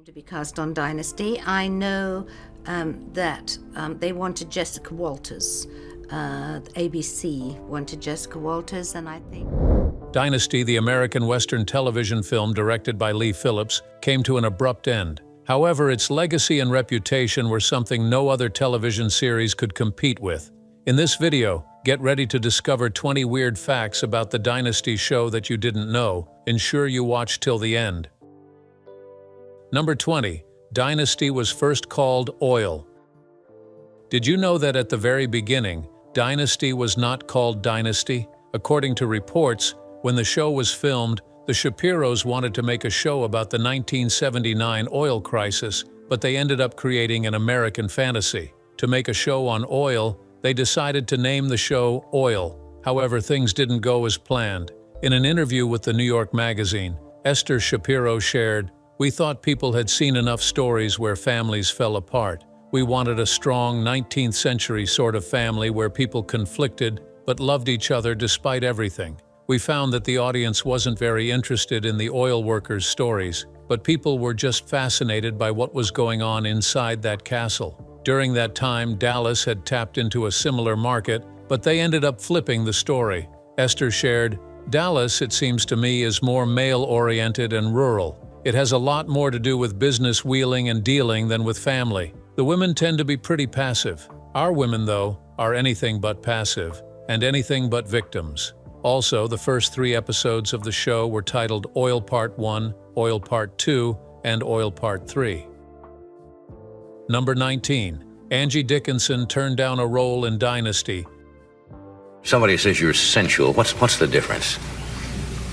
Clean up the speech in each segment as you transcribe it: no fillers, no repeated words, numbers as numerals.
To be cast on Dynasty. I know that they wanted Jessica Walters. ABC wanted Jessica Walters, and I think Dynasty, the American Western television film directed by Lee Phillips, came to an abrupt end. However, its legacy and reputation were something no other television series could compete with. In this video, get ready to discover 20 weird facts about the Dynasty show that you didn't know. Ensure you watch till the end. Number 20. Dynasty was first called Oil. Did you know that at the very beginning, Dynasty was not called Dynasty? According to reports, when the show was filmed, the Shapiros wanted to make a show about the 1979 oil crisis, but they ended up creating an American fantasy. To make a show on oil, they decided to name the show Oil. However, things didn't go as planned. In an interview with the New York Magazine, Esther Shapiro shared, "We thought people had seen enough stories where families fell apart. We wanted a strong 19th century sort of family where people conflicted but loved each other despite everything. We found that the audience wasn't very interested in the oil workers' stories, but people were just fascinated by what was going on inside that castle." During that time, Dallas had tapped into a similar market, but they ended up flipping the story. Esther shared, "Dallas, it seems to me, is more male-oriented and rural. It has a lot more to do with business wheeling and dealing than with family. The women tend to be pretty passive. Our women, though, are anything but passive, and anything but victims." Also, the first 3 episodes of the show were titled Oil Part 1, Oil Part 2, and Oil Part 3. Number 19. Angie Dickinson turned down a role in Dynasty. Somebody says you're sensual. What's the difference?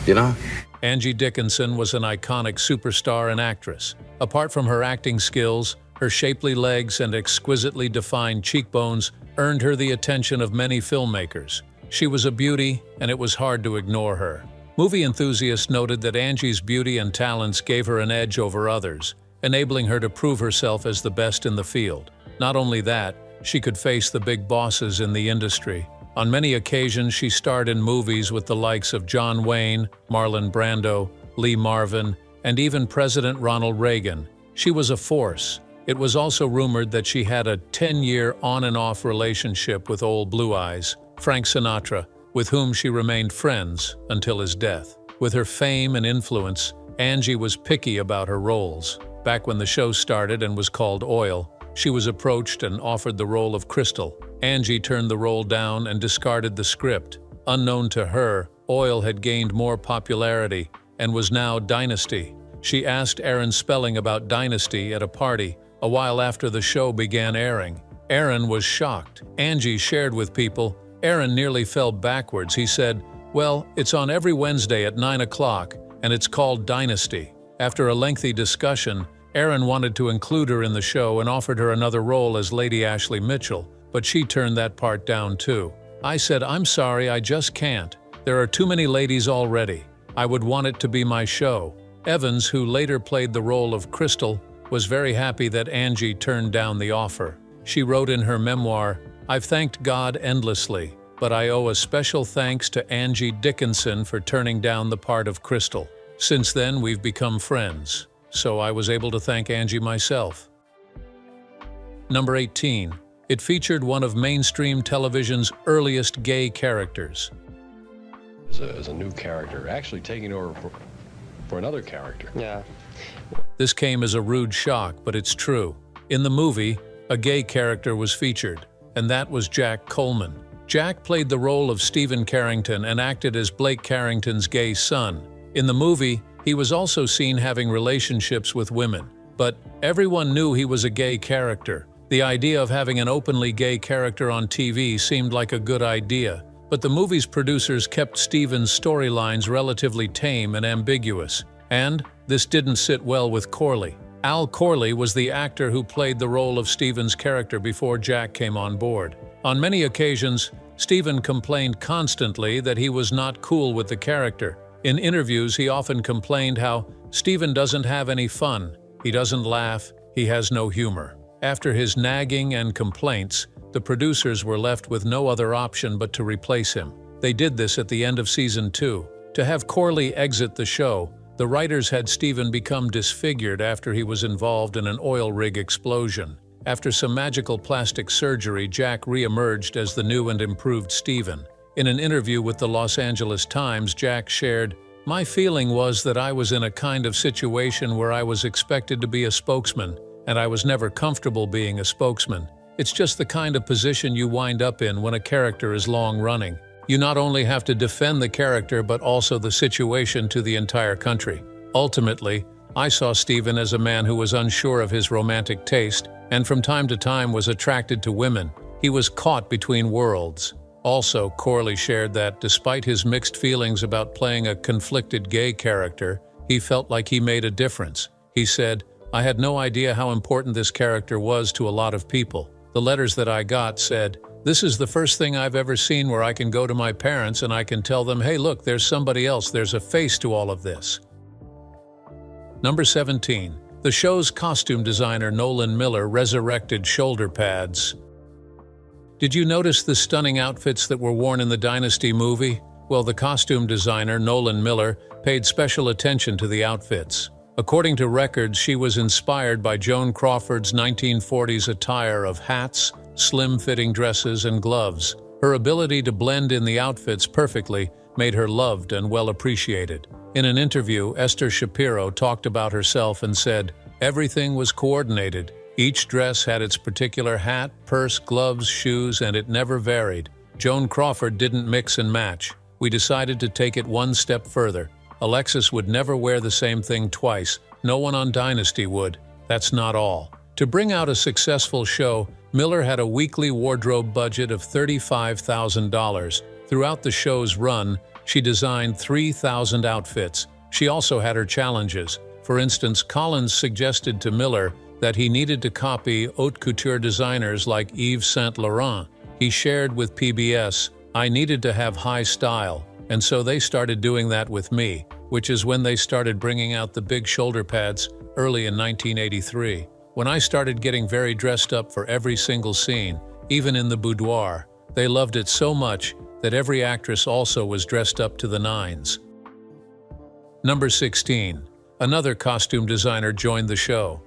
You know? Angie Dickinson was an iconic superstar and actress. Apart from her acting skills, her shapely legs and exquisitely defined cheekbones earned her the attention of many filmmakers. She was a beauty, and it was hard to ignore her. Movie enthusiasts noted that Angie's beauty and talents gave her an edge over others, enabling her to prove herself as the best in the field. Not only that, she could face the big bosses in the industry. On many occasions, she starred in movies with the likes of John Wayne, Marlon Brando, Lee Marvin, and even President Ronald Reagan. She was a force. It was also rumored that she had a 10-year on-and-off relationship with old Blue Eyes, Frank Sinatra, with whom she remained friends until his death. With her fame and influence, Angie was picky about her roles. Back when the show started and was called Oil, she was approached and offered the role of Crystal. Angie turned the role down and discarded the script. Unknown to her, Oil had gained more popularity and was now Dynasty. She asked Aaron Spelling about Dynasty at a party a while after the show began airing. Aaron was shocked. Angie shared with people, Aaron nearly fell backwards. He said, "Well, it's on every Wednesday at 9 o'clock, and it's called Dynasty." After a lengthy discussion, Aaron wanted to include her in the show and offered her another role as Lady Ashley Mitchell, but she turned that part down too. "I said, I'm sorry, I just can't. There are too many ladies already. I would want it to be my show." Evans, who later played the role of Crystal, was very happy that Angie turned down the offer. She wrote in her memoir, "I've thanked God endlessly, but I owe a special thanks to Angie Dickinson for turning down the part of Crystal. Since then, we've become friends, so I was able to thank Angie myself." Number 18. It featured one of mainstream television's earliest gay characters. As a new character, actually taking over for another character. Yeah. This came as a rude shock, but it's true. In the movie, a gay character was featured, and that was Jack Coleman. Jack played the role of Stephen Carrington and acted as Blake Carrington's gay son. In the movie, he was also seen having relationships with women, but everyone knew he was a gay character. The idea of having an openly gay character on TV seemed like a good idea, but the movie's producers kept Stephen's storylines relatively tame and ambiguous, and this didn't sit well with Corley. Al Corley was the actor who played the role of Stephen's character before Jack came on board. On many occasions, Stephen complained constantly that he was not cool with the character. In interviews, he often complained how Stephen doesn't have any fun, he doesn't laugh, he has no humor. After his nagging and complaints, the producers were left with no other option but to replace him. They did this at the end of season 2. To have Corley exit the show The writers had Steven become disfigured after he was involved in an oil rig explosion. After some magical plastic surgery, Jack re-emerged as the new and improved Steven. In an interview with the Los Angeles Times, Jack shared, "My feeling was that I was in a kind of situation where I was expected to be a spokesman, and I was never comfortable being a spokesman. It's just the kind of position you wind up in when a character is long-running. You not only have to defend the character but also the situation to the entire country. Ultimately, I saw Steven as a man who was unsure of his romantic taste and from time to time was attracted to women. He was caught between worlds." Also, Corley shared that, despite his mixed feelings about playing a conflicted gay character, he felt like he made a difference. He said, "I had no idea how important this character was to a lot of people. The letters that I got said, 'This is the first thing I've ever seen where I can go to my parents and I can tell them, hey look, there's somebody else, there's a face to all of this.'" Number 17. The show's costume designer Nolan Miller resurrected shoulder pads. Did you notice the stunning outfits that were worn in the Dynasty movie? Well, the costume designer Nolan Miller paid special attention to the outfits. According to records, she was inspired by Joan Crawford's 1940s attire of hats, slim-fitting dresses, and gloves. Her ability to blend in the outfits perfectly made her loved and well appreciated. In an interview, Esther Shapiro talked about herself and said, "Everything was coordinated. Each dress had its particular hat, purse, gloves, shoes, and it never varied. Joan Crawford didn't mix and match. We decided to take it one step further. Alexis would never wear the same thing twice. No one on Dynasty would. That's not all." To bring out a successful show, Miller had a weekly wardrobe budget of $35,000. Throughout the show's run, she designed 3,000 outfits. She also had her challenges. For instance, Collins suggested to Miller that he needed to copy haute couture designers like Yves Saint Laurent. He shared with PBS, "I needed to have high style, and so they started doing that with me," which is when they started bringing out the big shoulder pads early in 1983. "When I started getting very dressed up for every single scene, even in the boudoir, they loved it so much that every actress also was dressed up to the nines." Number 16. Another costume designer joined the show.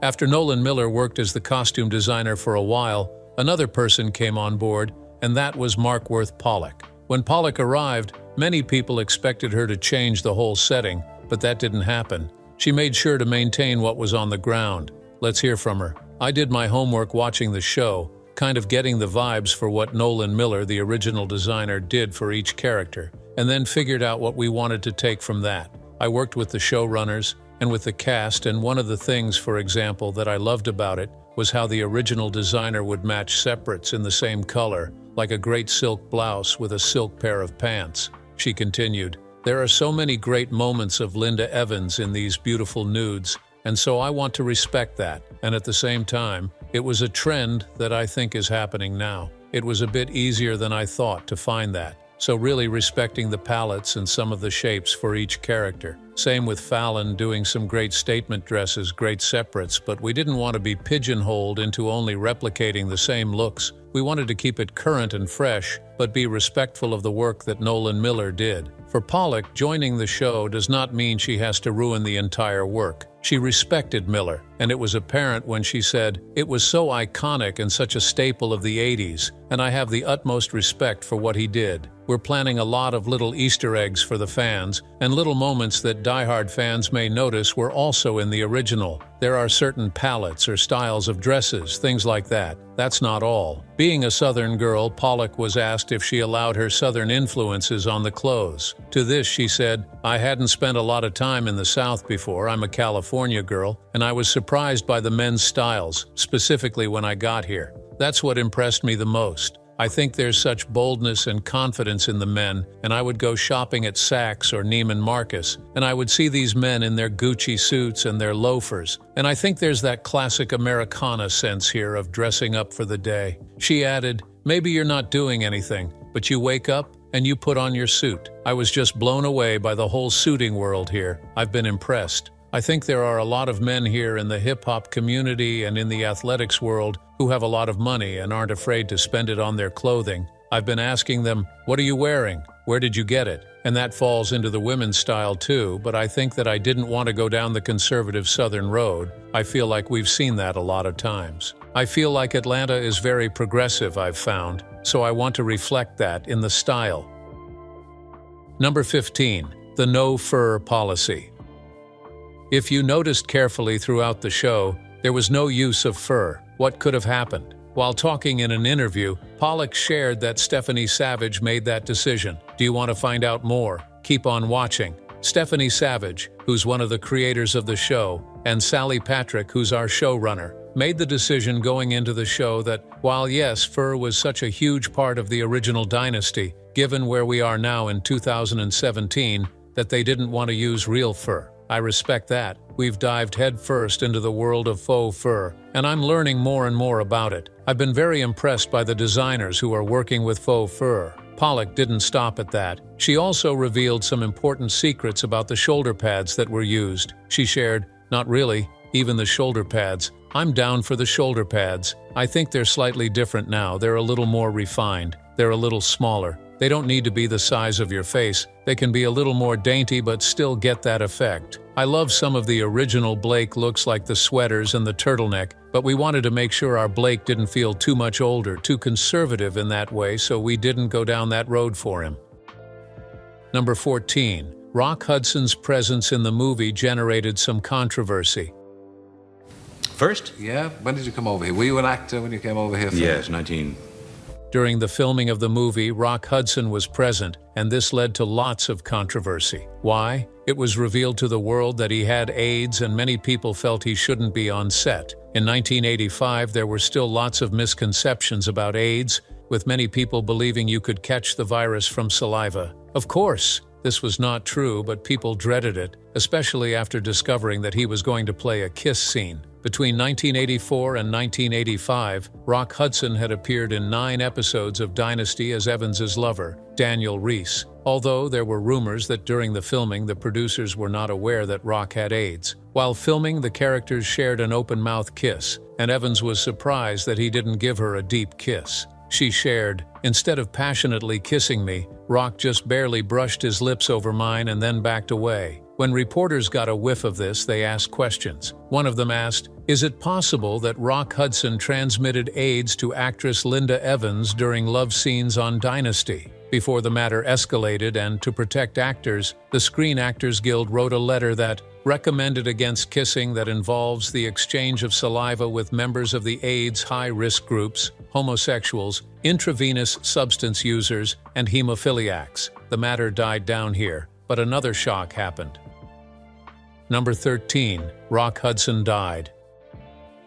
After Nolan Miller worked as the costume designer for a while, another person came on board, and that was Markworth Pollock. When Pollock arrived, many people expected her to change the whole setting, but that didn't happen. She made sure to maintain what was on the ground. Let's hear from her. "I did my homework watching the show, kind of getting the vibes for what Nolan Miller, the original designer, did for each character, and then figured out what we wanted to take from that. I worked with the showrunners and with the cast, and one of the things, for example, that I loved about it was how the original designer would match separates in the same color, like a great silk blouse with a silk pair of pants." She continued, "There are so many great moments of Linda Evans in these beautiful nudes, and so I want to respect that, and at the same time, it was a trend that I think is happening now. It was a bit easier than I thought to find that. So really respecting the palettes and some of the shapes for each character. Same with Fallon doing some great statement dresses, great separates, but we didn't want to be pigeonholed into only replicating the same looks. We wanted to keep it current and fresh, but be respectful of the work that Nolan Miller did. For Pollock, joining the show does not mean she has to ruin the entire work. She respected Miller, and it was apparent when she said, "It was so iconic and such a staple of the 80s, and I have the utmost respect for what he did. We're planning a lot of little Easter eggs for the fans, and little moments that diehard fans may notice were also in the original. There are certain palettes or styles of dresses, things like that. That's not all." Being a Southern girl, Pollock was asked if she allowed her Southern influences on the clothes. To this, she said, "I hadn't spent a lot of time in the South before. I'm a California girl, and I was surprised by the men's styles, specifically when I got here. That's what impressed me the most. I think there's such boldness and confidence in the men, and I would go shopping at Saks or Neiman Marcus, and I would see these men in their Gucci suits and their loafers, and I think there's that classic Americana sense here of dressing up for the day." She added, "Maybe you're not doing anything, but you wake up and you put on your suit. I was just blown away by the whole suiting world here. I've been impressed. I think there are a lot of men here in the hip-hop community and in the athletics world who have a lot of money and aren't afraid to spend it on their clothing. I've been asking them, 'What are you wearing?' Where did you get it? And that falls into the women's style too, but I think that I didn't want to go down the conservative Southern road. I feel like we've seen that a lot of times. I feel like Atlanta is very progressive, I've found, so I want to reflect that in the style. Number 15. The no fur policy. If you noticed carefully throughout the show, there was no use of fur. What could have happened? While talking in an interview, Pollock shared that Stephanie Savage made that decision. Do you want to find out more? Keep on watching. Stephanie Savage, who's one of the creators of the show, and Sally Patrick, who's our showrunner, made the decision going into the show that, while yes, fur was such a huge part of the original Dynasty, given where we are now in 2017, that they didn't want to use real fur. I respect that. We've dived headfirst into the world of faux fur, and I'm learning more and more about it. I've been very impressed by the designers who are working with faux fur. Pollock didn't stop at that. She also revealed some important secrets about the shoulder pads that were used. She shared, "Not really, even the shoulder pads. I'm down for the shoulder pads. I think they're slightly different now. They're a little more refined. They're a little smaller. They don't need to be the size of your face. They can be a little more dainty but still get that effect. I love some of the original Blake looks like the sweaters and the turtleneck, but we wanted to make sure our Blake didn't feel too much older, too conservative in that way, so we didn't go down that road for him." Number 14. Rock Hudson's presence in the movie generated some controversy. First? Yeah, when did you come over here? Were you an actor when you came over here? Yes, 19. During the filming of the movie, Rock Hudson was present, and this led to lots of controversy. Why? It was revealed to the world that he had AIDS, and many people felt he shouldn't be on set. In 1985, there were still lots of misconceptions about AIDS, with many people believing you could catch the virus from saliva. Of course, this was not true, but people dreaded it, especially after discovering that he was going to play a kiss scene. Between 1984 and 1985, Rock Hudson had appeared in 9 episodes of Dynasty as Evans's lover, Daniel Reese, although there were rumors that during the filming the producers were not aware that Rock had AIDS. While filming, the characters shared an open-mouth kiss, and Evans was surprised that he didn't give her a deep kiss. She shared, "Instead of passionately kissing me, Rock just barely brushed his lips over mine and then backed away." When reporters got a whiff of this, they asked questions. One of them asked, "Is it possible that Rock Hudson transmitted AIDS to actress Linda Evans during love scenes on Dynasty?" Before the matter escalated, and to protect actors, the Screen Actors Guild wrote a letter that recommended against kissing that involves the exchange of saliva with members of the AIDS high-risk groups, homosexuals, intravenous substance users, and hemophiliacs. The matter died down here, but another shock happened. Number 13. Rock Hudson died.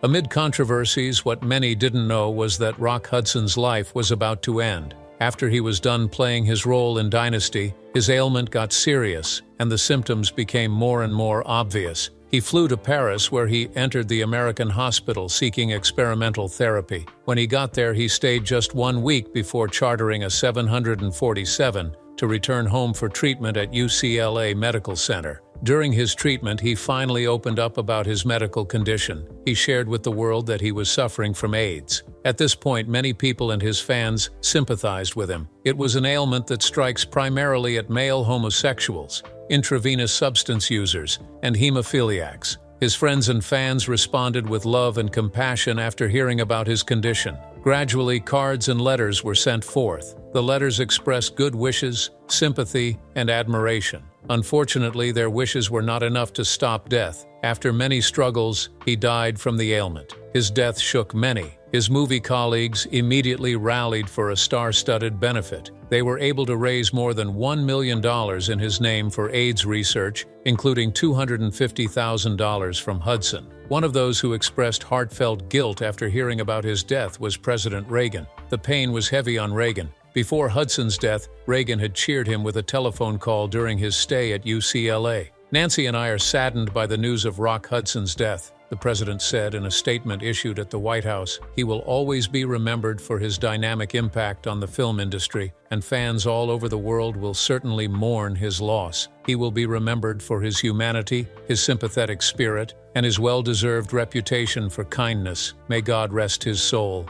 Amid controversies, what many didn't know was that Rock Hudson's life was about to end. After he was done playing his role in Dynasty, his ailment got serious, and the symptoms became more and more obvious. He flew to Paris, where he entered the American hospital seeking experimental therapy. When he got there, he stayed just 1 week before chartering a 747 to return home for treatment at UCLA Medical Center. During his treatment, he finally opened up about his medical condition. He shared with the world that he was suffering from AIDS. At this point, many people and his fans sympathized with him. It was an ailment that strikes primarily at male homosexuals, intravenous substance users, and hemophiliacs. His friends and fans responded with love and compassion after hearing about his condition. Gradually, cards and letters were sent forth. The letters expressed good wishes, sympathy, and admiration. Unfortunately, their wishes were not enough to stop death. After many struggles, he died from the ailment. His death shook many. His movie colleagues immediately rallied for a star-studded benefit. They were able to raise more than $1 million in his name for AIDS research, including $250,000 from Hudson. One of those who expressed heartfelt guilt after hearing about his death was President Reagan. The pain was heavy on Reagan. Before Hudson's death, Reagan had cheered him with a telephone call during his stay at UCLA. "Nancy and I are saddened by the news of Rock Hudson's death," the president said in a statement issued at the White House. "He will always be remembered for his dynamic impact on the film industry, and fans all over the world will certainly mourn his loss. He will be remembered for his humanity, his sympathetic spirit, and his well-deserved reputation for kindness. May God rest his soul."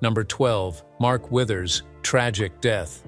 Number 12. Mark Withers' tragic death.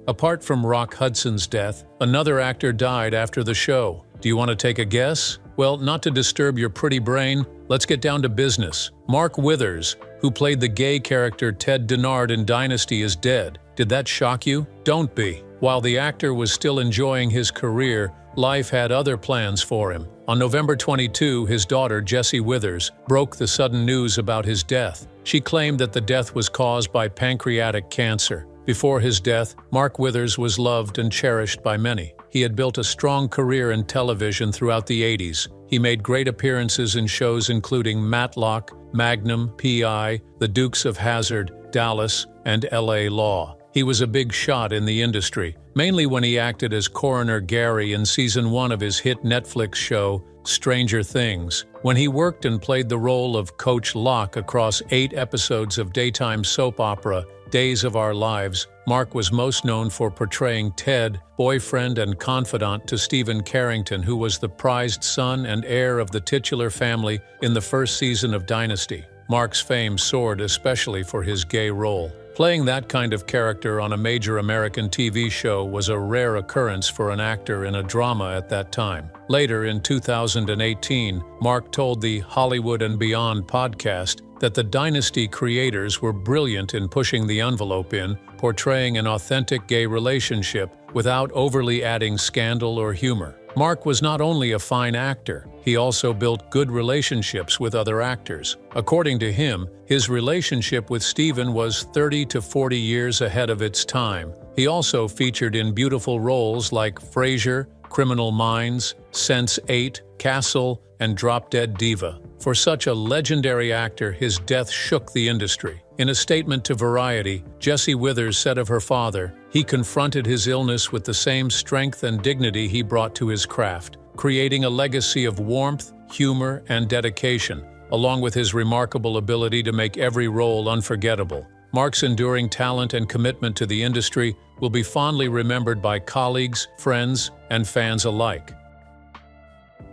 Apart from Rock Hudson's death, another actor died after the show. Do you want to take a guess? Well, not to disturb your pretty brain, let's get down to business. Mark Withers, who played the gay character Ted Denard in Dynasty, is dead. Did that shock you? Don't be. While the actor was still enjoying his career, life had other plans for him. On November 22, his daughter, Jessie Withers, broke the sudden news about his death. She claimed that the death was caused by pancreatic cancer. Before his death, Mark Withers was loved and cherished by many. He had built a strong career in television throughout the 80s. He made great appearances in shows including Matlock, Magnum, P.I., The Dukes of Hazzard, Dallas, and L.A. Law. He was a big shot in the industry, mainly when he acted as Coroner Gary in Season 1 of his hit Netflix show, Stranger Things. When he worked and played the role of Coach Locke across 8 episodes of daytime soap opera, Days of Our Lives, Mark was most known for portraying Ted, boyfriend and confidant to Stephen Carrington, who was the prized son and heir of the titular family in the first season of Dynasty. Mark's fame soared especially for his gay role. Playing that kind of character on a major American TV show was a rare occurrence for an actor in a drama at that time. Later, in 2018, Mark told the Hollywood and Beyond podcast that the Dynasty creators were brilliant in pushing the envelope in portraying an authentic gay relationship without overly adding scandal or humor. Mark was not only a fine actor, he also built good relationships with other actors. According to him, his relationship with Stephen was 30 to 40 years ahead of its time. He also featured in beautiful roles like Frasier, Criminal Minds, Sense8, Castle, and Drop Dead Diva. For such a legendary actor, his death shook the industry. In a statement to Variety, Jessie Withers said of her father, "He confronted his illness with the same strength and dignity he brought to his craft, creating a legacy of warmth, humor, and dedication, along with his remarkable ability to make every role unforgettable." Mark's enduring talent and commitment to the industry will be fondly remembered by colleagues, friends, and fans alike.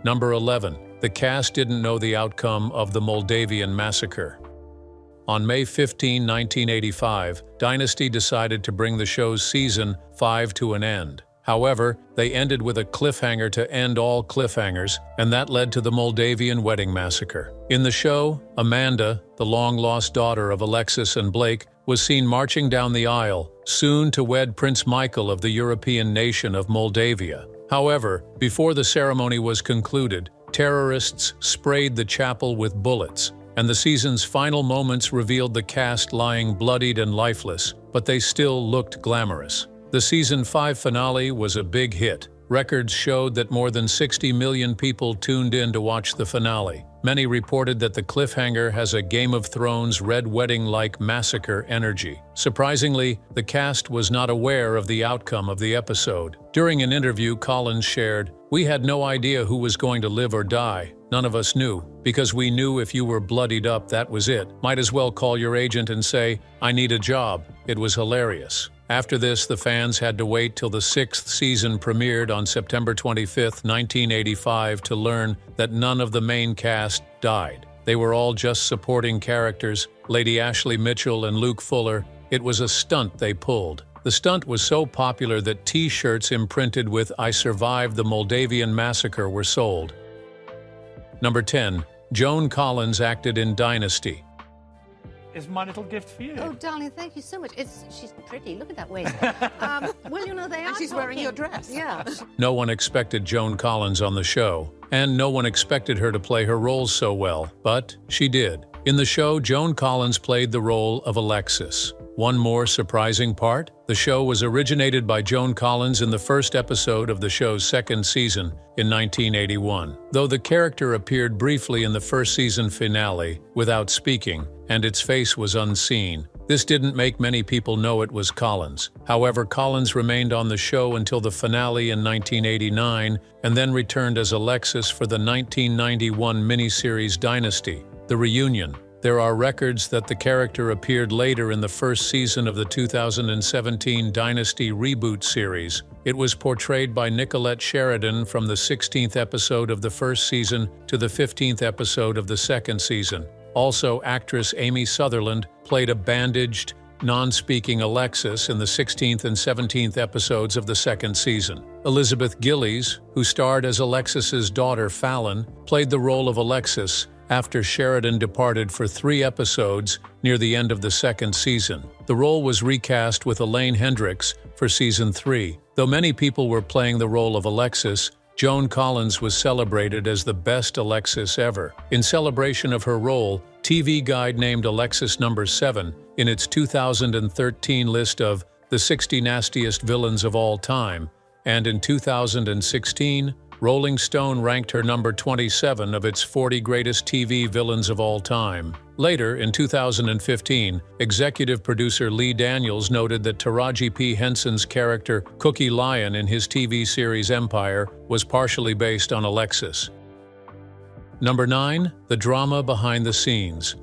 Number 11. The cast didn't know the outcome of the Moldavian massacre. On May 15, 1985, Dynasty decided to bring the show's season 5 to an end. However, they ended with a cliffhanger to end all cliffhangers, and that led to the Moldavian wedding massacre. In the show, Amanda, the long-lost daughter of Alexis and Blake, was seen marching down the aisle, soon to wed Prince Michael of the European nation of Moldavia. However, before the ceremony was concluded, terrorists sprayed the chapel with bullets, and the season's final moments revealed the cast lying bloodied and lifeless, but they still looked glamorous. The Season 5 finale was a big hit. Records showed that more than 60 million people tuned in to watch the finale. Many reported that the cliffhanger has a Game of Thrones Red Wedding-like massacre energy. Surprisingly, the cast was not aware of the outcome of the episode. During an interview, Collins shared, "We had no idea who was going to live or die. None of us knew. Because we knew if you were bloodied up, that was it. Might as well call your agent and say, 'I need a job.' It was hilarious." After this, the fans had to wait till the 6th season premiered on September 25, 1985 to learn that none of the main cast died. They were all just supporting characters, Lady Ashley Mitchell and Luke Fuller. It was a stunt they pulled. The stunt was so popular that T-shirts imprinted with "I survived the Moldavian massacre" were sold. Number 10. Joan Collins acted in Dynasty. Is my little gift for you. Oh, darling, thank you so much. She's pretty. Look at that waist. Well, you know, they are And she's wearing your dress. Yeah. No one expected Joan Collins on the show, and no one expected her to play her roles so well, but she did. In the show, Joan Collins played the role of Alexis. One more surprising part, the show was originated by Joan Collins in the first episode of the show's second season in 1981. Though the character appeared briefly in the first season finale without speaking, and its face was unseen, this didn't make many people know it was Collins. However, Collins remained on the show until the finale in 1989 and then returned as Alexis for the 1991 miniseries Dynasty, The Reunion. There are records that the character appeared later in the first season of the 2017 Dynasty reboot series. It was portrayed by Nicolette Sheridan from the 16th episode of the first season to the 15th episode of the second season. Also, actress Amy Sutherland played a bandaged, non-speaking Alexis in the 16th and 17th episodes of the second season. Elizabeth Gillies, who starred as Alexis's daughter Fallon, played the role of Alexis after Sheridan departed for 3 episodes near the end of the second season. The role was recast with Elaine Hendricks for season 3. Though many people were playing the role of Alexis, Joan Collins was celebrated as the best Alexis ever. In celebration of her role, TV Guide named Alexis number 7 in its 2013 list of the 60 nastiest villains of all time, and in 2016, Rolling Stone ranked her number 27 of its 40 greatest TV villains of all time. Later, in 2015, executive producer Lee Daniels noted that Taraji P. Henson's character Cookie Lyon in his TV series Empire was partially based on Alexis. Number 9. The drama behind the scenes.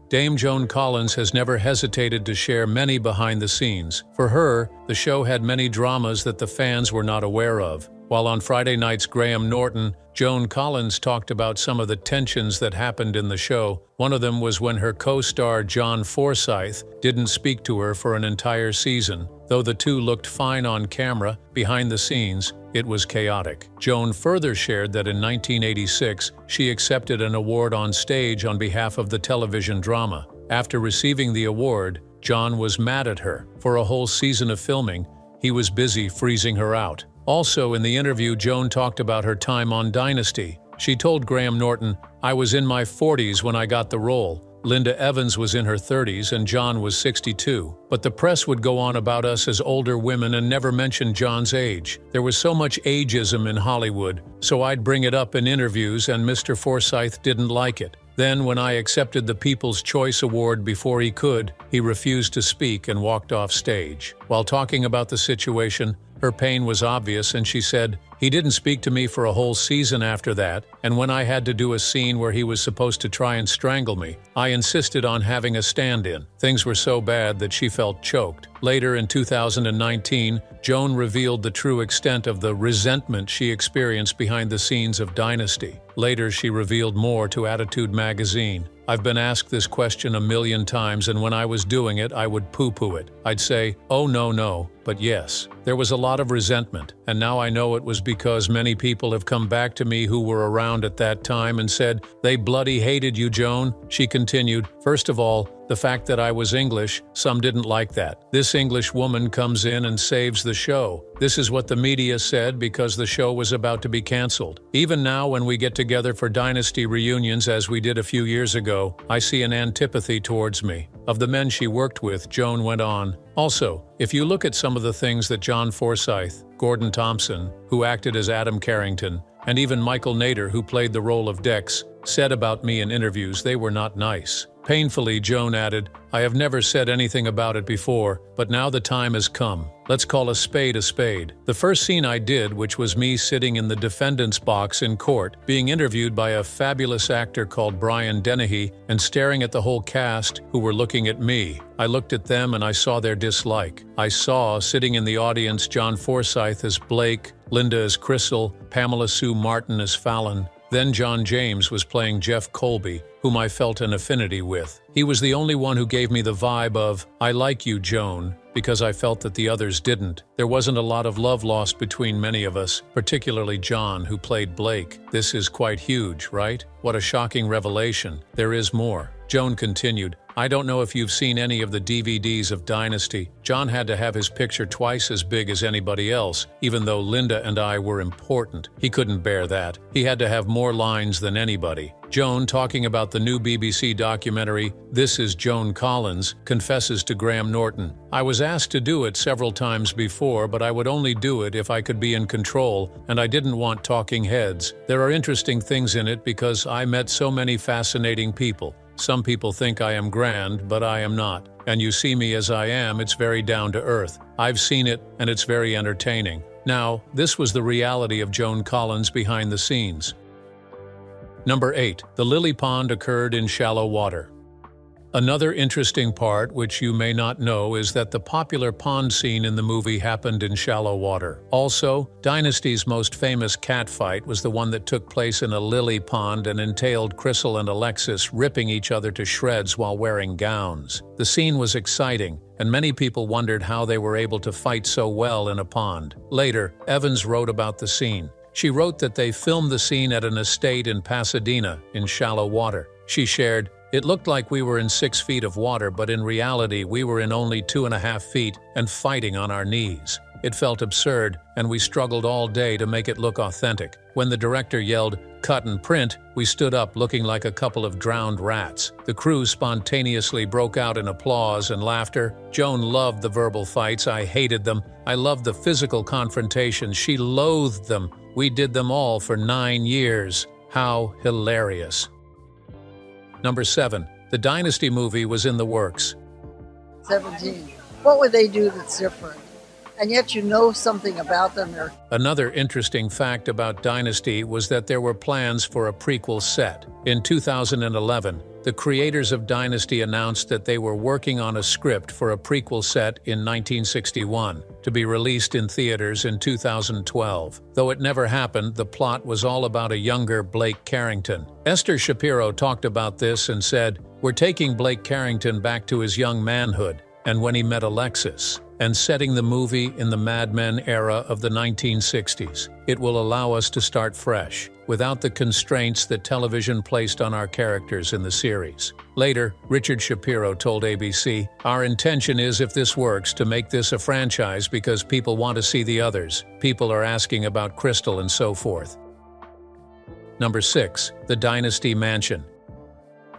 Dame Joan Collins has never hesitated to share many behind the scenes. For her, the show had many dramas that the fans were not aware of. While on Friday night's Graham Norton, Joan Collins talked about some of the tensions that happened in the show. One of them was when her co-star John Forsythe didn't speak to her for an entire season. Though the two looked fine on camera, behind the scenes, it was chaotic. Joan further shared that in 1986, she accepted an award on stage on behalf of the television drama. After receiving the award, John was mad at her. For a whole season of filming, he was busy freezing her out. Also, in the interview, Joan talked about her time on Dynasty. She told Graham Norton, "I was in my 40s when I got the role. Linda Evans was in her 30s and John was 62. But the press would go on about us as older women and never mention John's age. There was so much ageism in Hollywood, so I'd bring it up in interviews and Mr. Forsythe didn't like it. Then, when I accepted the People's Choice Award before he could, he refused to speak and walked off stage." While talking about the situation, her pain was obvious and she said, "He didn't speak to me for a whole season after that, and when I had to do a scene where he was supposed to try and strangle me, I insisted on having a stand-in." Things were so bad that she felt choked. Later in 2019, Joan revealed the true extent of the resentment she experienced behind the scenes of Dynasty. Later, she revealed more to Attitude magazine. "I've been asked this question a million times, and when I was doing it, I would poo-poo it. I'd say, oh no, but yes. There was a lot of resentment, and now I know it was because many people have come back to me who were around at that time and said, 'They bloody hated you, Joan.'" She continued, "First of all, the fact that I was English, some didn't like that. This English woman comes in and saves the show. This is what the media said because the show was about to be canceled. Even now when we get together for Dynasty reunions as we did a few years ago, I see an antipathy towards me." Of the men she worked with, Joan went on, "Also, if you look at some of the things that John Forsythe, Gordon Thompson, who acted as Adam Carrington, and even Michael Nader, who played the role of Dex, said about me in interviews, they were not nice." Painfully, Joan added, "I have never said anything about it before, but now the time has come. Let's call a spade a spade. The first scene I did, which was me sitting in the defendant's box in court, being interviewed by a fabulous actor called Brian Dennehy and staring at the whole cast who were looking at me. I looked at them and I saw their dislike. I saw, sitting in the audience, John Forsythe as Blake, Linda as Crystal, Pamela Sue Martin as Fallon. Then John James was playing Jeff Colby, whom I felt an affinity with. He was the only one who gave me the vibe of, 'I like you, Joan,' because I felt that the others didn't. There wasn't a lot of love lost between many of us, particularly John, who played Blake. This is quite huge, right? What a shocking revelation. There is more." Joan continued, "I don't know if you've seen any of the DVDs of Dynasty. John had to have his picture twice as big as anybody else, even though Linda and I were important. He couldn't bear that. He had to have more lines than anybody." Joan, talking about the new BBC documentary, This Is Joan Collins, confesses to Graham Norton, "I was asked to do it several times before, but I would only do it if I could be in control, and I didn't want talking heads. There are interesting things in it because I met so many fascinating people. Some people think I am grand, but I am not. And you see me as I am, it's very down to earth. I've seen it, and it's very entertaining." Now, this was the reality of Joan Collins behind the scenes. Number 8. The lily pond occurred in shallow water. Another interesting part, which you may not know, is that the popular pond scene in the movie happened in shallow water. Also, Dynasty's most famous catfight was the one that took place in a lily pond and entailed Crystal and Alexis ripping each other to shreds while wearing gowns. The scene was exciting, and many people wondered how they were able to fight so well in a pond. Later, Evans wrote about the scene. She wrote that they filmed the scene at an estate in Pasadena in shallow water. She shared, "It looked like we were in 6 feet of water, but in reality we were in only 2.5 feet and fighting on our knees. It felt absurd, and we struggled all day to make it look authentic. When the director yelled, 'Cut and print,' we stood up looking like a couple of drowned rats. The crew spontaneously broke out in applause and laughter. Joan loved the verbal fights. I hated them. I loved the physical confrontations. She loathed them. We did them all for 9 years. How hilarious." Number 7. The Dynasty movie was in the works. 17. What would they do that's different? And yet you know something about them. Another interesting fact about Dynasty was that there were plans for a prequel set. In 2011, the creators of Dynasty announced that they were working on a script for a prequel set in 1961, to be released in theaters in 2012. Though it never happened, the plot was all about a younger Blake Carrington. Esther Shapiro talked about this and said, "We're taking Blake Carrington back to his young manhood, and when he met Alexis, and setting the movie in the Mad Men era of the 1960s. It will allow us to start fresh, without the constraints that television placed on our characters in the series." Later, Richard Shapiro told ABC, "Our intention is, if this works, to make this a franchise because people want to see the others. People are asking about Crystal and so forth." Number 6. The Dynasty Mansion.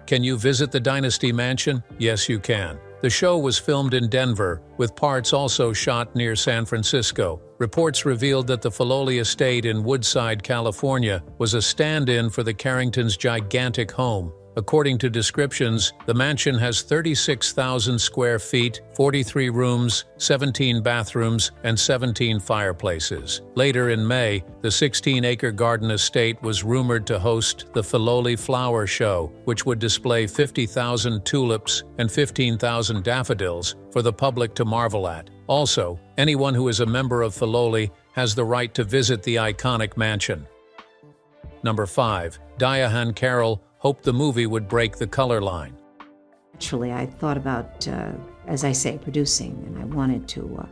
Can you visit the Dynasty Mansion? Yes, you can. The show was filmed in Denver, with parts also shot near San Francisco. Reports revealed that the Filoli estate in Woodside, California, was a stand-in for the Carringtons' gigantic home. According to descriptions, the mansion has 36,000 square feet, 43 rooms, 17 bathrooms, and 17 fireplaces. Later in May, the 16-acre garden estate was rumored to host the Filoli Flower Show, which would display 50,000 tulips and 15,000 daffodils for the public to marvel at. Also, anyone who is a member of Filoli has the right to visit the iconic mansion. Number 5. Diane Carroll hoped the movie would break the color line. Actually, I thought about, as I say, producing, and I wanted to.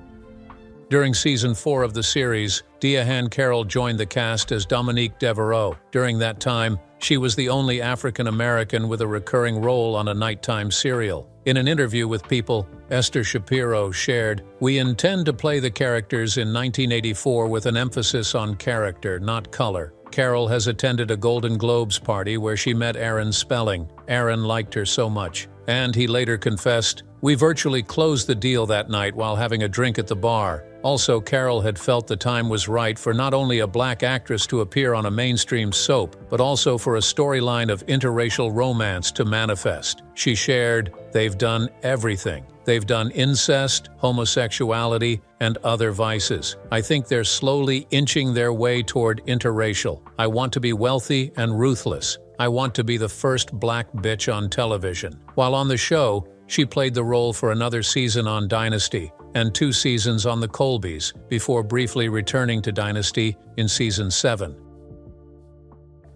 During season 4 of the series, Diane Carroll joined the cast as Dominique Devereaux. During that time, she was the only African American with a recurring role on a nighttime serial. In an interview with People, Esther Shapiro shared, "We intend to play the characters in 1984 with an emphasis on character, not color." Carroll has attended a Golden Globes party where she met Aaron Spelling. Aaron liked her so much. And he later confessed, "We virtually closed the deal that night while having a drink at the bar." Also, Carroll had felt the time was right for not only a black actress to appear on a mainstream soap, but also for a storyline of interracial romance to manifest. She shared, "They've done everything. They've done incest, homosexuality, and other vices. I think they're slowly inching their way toward interracial. I want to be wealthy and ruthless. I want to be the first black bitch on television." While on the show, she played the role for another season on Dynasty and 2 seasons on The Colbys, before briefly returning to Dynasty in season 7.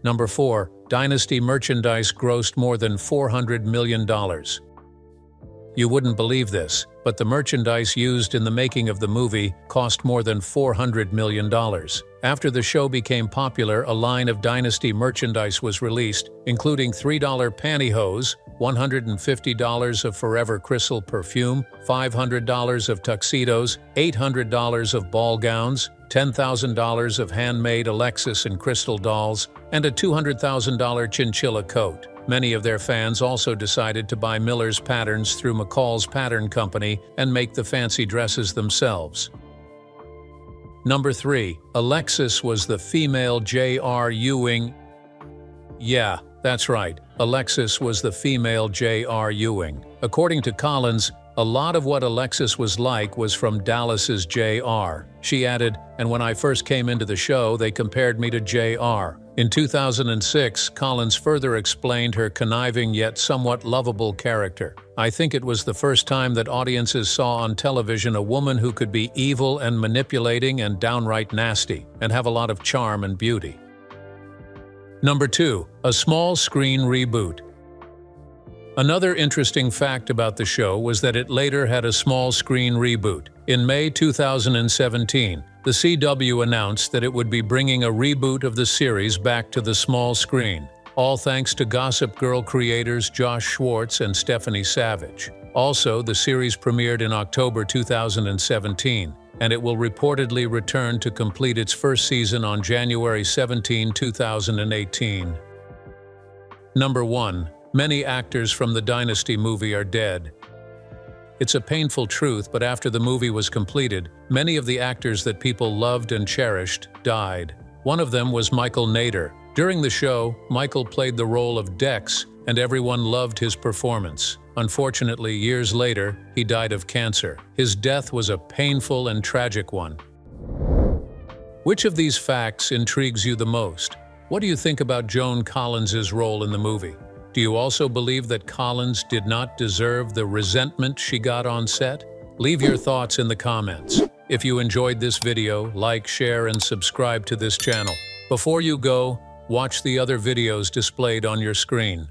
Number 4. Dynasty merchandise grossed more than $400 million. You wouldn't believe this, but the merchandise used in the making of the movie cost more than $400 million. After the show became popular, a line of Dynasty merchandise was released, including $3 pantyhose, $150 of Forever Crystal perfume, $500 of tuxedos, $800 of ball gowns, $10,000 of handmade Alexis and Crystal dolls, and a $200,000 chinchilla coat. Many of their fans also decided to buy Miller's patterns through McCall's Pattern Company and make the fancy dresses themselves. Number 3. Alexis was the female J.R. Ewing. Yeah, that's right. Alexis was the female J.R. Ewing. According to Collins, a lot of what Alexis was like was from Dallas's J.R. She added, "And when I first came into the show, they compared me to J.R. In 2006, Collins further explained her conniving yet somewhat lovable character. "I think it was the first time that audiences saw on television a woman who could be evil and manipulating and downright nasty, and have a lot of charm and beauty." Number 2. A small screen reboot. Another interesting fact about the show was that it later had a small screen reboot. In May 2017, the CW announced that it would be bringing a reboot of the series back to the small screen, all thanks to Gossip Girl creators Josh Schwartz and Stephanie Savage. Also, the series premiered in October 2017, and it will reportedly return to complete its first season on January 17, 2018. Number 1. Many actors from the Dynasty movie are dead. It's a painful truth, but after the movie was completed, many of the actors that people loved and cherished died. One of them was Michael Nader. During the show, Michael played the role of Dex, and everyone loved his performance. Unfortunately, years later, he died of cancer. His death was a painful and tragic one. Which of these facts intrigues you the most? What do you think about Joan Collins's role in the movie? Do you also believe that Collins did not deserve the resentment she got on set? Leave your thoughts in the comments. If you enjoyed this video, like, share, and subscribe to this channel. Before you go, watch the other videos displayed on your screen.